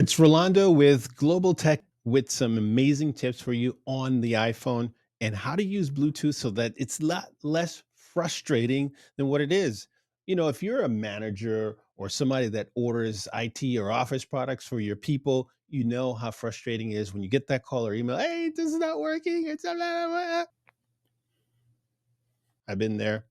It's Rolando with Global Tech with some amazing tips for you on the iPhone and how to use Bluetooth so that it's a lot less frustrating than what it is. If you're a manager or somebody that orders IT or office products for your people, you know how frustrating it is when you get that call or email, hey, this is not working. I've been there.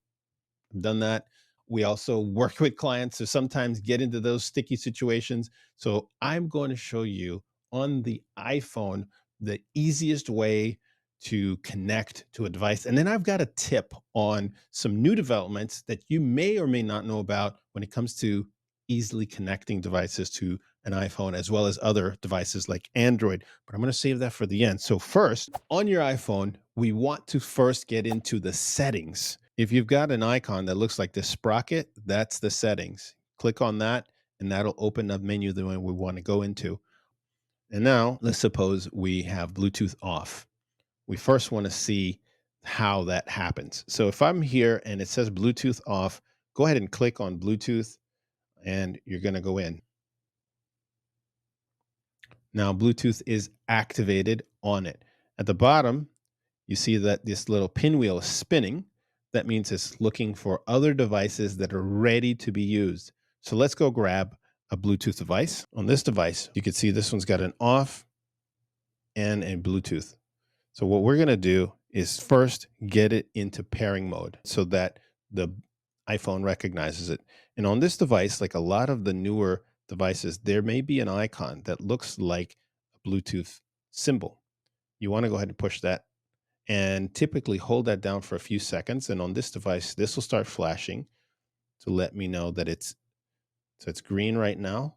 Done that. We also work with clients to sometimes get into those sticky situations. So I'm going to show you on the iPhone the easiest way to connect to a device. And then I've got a tip on some new developments that you may or may not know about when it comes to easily connecting devices to an iPhone as well as other devices like Android. But I'm going to save that for the end. So first, on your iPhone, we want to first get into the settings. If you've got an icon that looks like this sprocket, that's the settings. Click on that, and that'll open up menu the one we want to go into. And now let's suppose we have Bluetooth off. We first want to see how that happens. So if I'm here and it says Bluetooth off, go ahead and click on Bluetooth and you're going to go in. Now Bluetooth is activated on it. At the bottom, you see that this little pinwheel is spinning. That means it's looking for other devices that are ready to be used. So let's go grab a Bluetooth device. On this device, you can see this one's got an off and a Bluetooth. So what we're going to do is first get it into pairing mode so that the iPhone recognizes it. And on this device, like a lot of the newer devices, there may be an icon that looks like a Bluetooth symbol. You want to go ahead and push that and typically hold that down for a few seconds. And on this device, this will start flashing to let me know that it's green right now.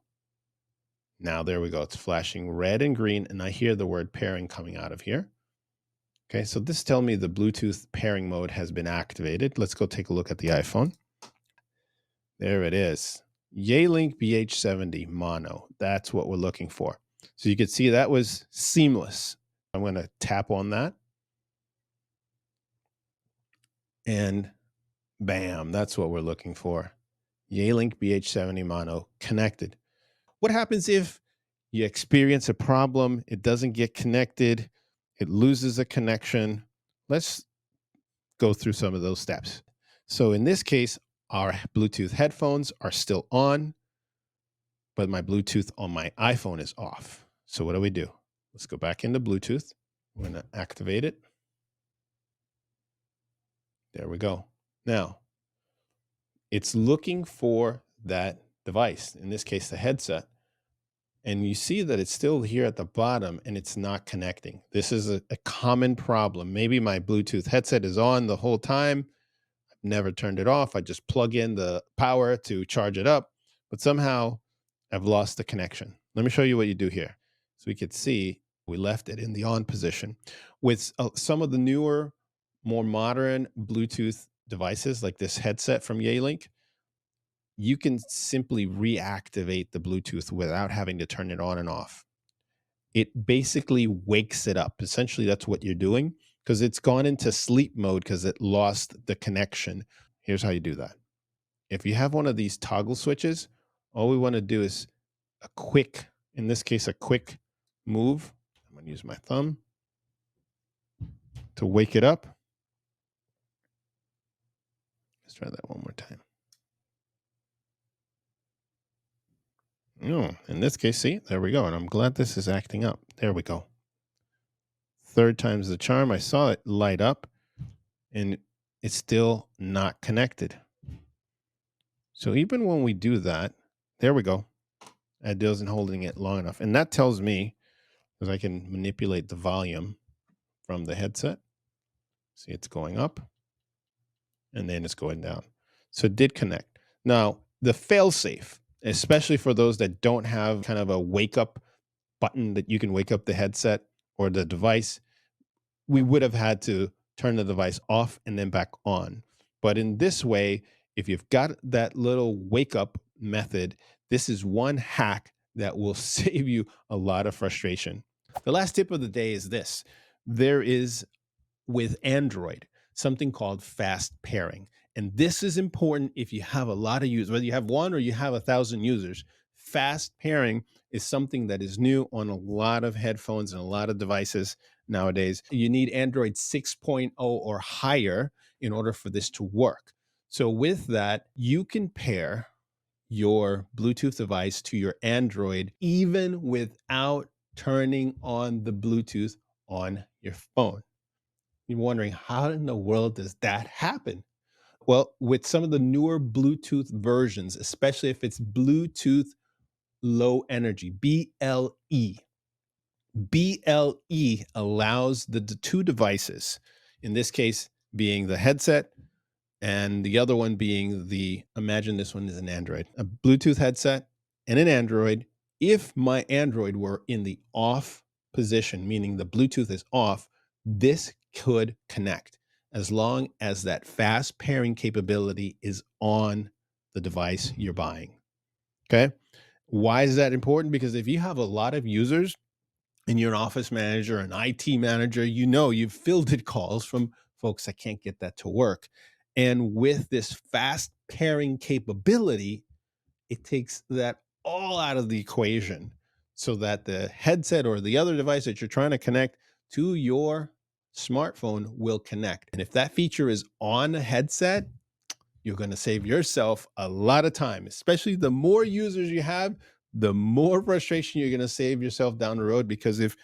Now there we go. It's flashing red and green, and I hear the word pairing coming out of here. Okay, so this tells me the Bluetooth pairing mode has been activated. Let's go take a look at the iPhone. There it is. Yealink BH70 mono. That's what we're looking for. So you can see that was seamless. I'm going to tap on that. And bam, that's what we're looking for. Yealink BH70 mono connected. What happens if you experience a problem, it doesn't get connected, it loses a connection? Let's go through some of those steps. So in this case, our Bluetooth headphones are still on, but my Bluetooth on my iPhone is off. So what do? Let's go back into Bluetooth. I'm going to activate it. There we go. Now, it's looking for that device, in this case, the headset. And you see that it's still here at the bottom and it's not connecting. This is a common problem. Maybe my Bluetooth headset is on the whole time. I've never turned it off. I just plug in the power to charge it up, but somehow I've lost the connection. Let me show you what you do here. So we could see we left it in the on position. With some of the newer, more modern Bluetooth devices like this headset from Yealink, you can simply reactivate the Bluetooth without having to turn it on and off. It basically wakes it up. Essentially, that's what you're doing because it's gone into sleep mode because it lost the connection. Here's how you do that. If you have one of these toggle switches, all we want to do is a quick, in this case, a quick move. I'm going to use my thumb to wake it up. Let's try that one more time. Oh, in this case, see, there we go. And I'm glad this is acting up. There we go. Third time's the charm. I saw it light up and it's still not connected. So even when we do that, there we go. It isn't holding it long enough. And that tells me, because I can manipulate the volume from the headset. See, it's going up and then it's going down. So it did connect. Now, the fail-safe, especially for those that don't have kind of a wake up button that you can wake up the headset or the device, we would have had to turn the device off and then back on. But in this way, if you've got that little wake up method, this is one hack that will save you a lot of frustration. The last tip of the day is this. There is, with Android, something called fast pairing. And this is important if you have a lot of users, whether you have one or you have 1,000 users. fast pairing is something that is new on a lot of headphones and a lot of devices nowadays. You need Android 6.0 or higher in order for this to work. So, with that, you can pair your Bluetooth device to your Android even without turning on the Bluetooth on your phone. You're wondering, how in the world does that happen? Well, with some of the newer Bluetooth versions, especially if it's Bluetooth low energy, BLE allows the two devices, in this case being the headset and the other one being imagine this one is an Android, a Bluetooth headset and an Android. If my Android were in the off position, meaning the Bluetooth is off, this could connect as long as that fast pairing capability is on the device you're buying. Okay. Why is that important? Because if you have a lot of users and you're an office manager, an IT manager, you've fielded calls from folks that can't get that to work. And with this fast pairing capability, it takes that all out of the equation so that the headset or the other device that you're trying to connect to your smartphone will connect. And if that feature is on a headset, you're going to save yourself a lot of time, especially the more users you have, the more frustration you're going to save yourself down the road. Because if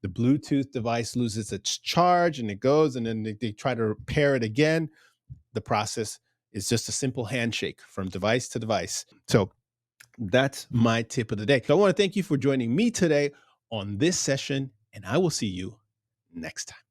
the Bluetooth device loses its charge and it goes and then they try to repair it again, the process is just a simple handshake from device to device. So that's my tip of the day. So I want to thank you for joining me today on this session, and I will see you next time.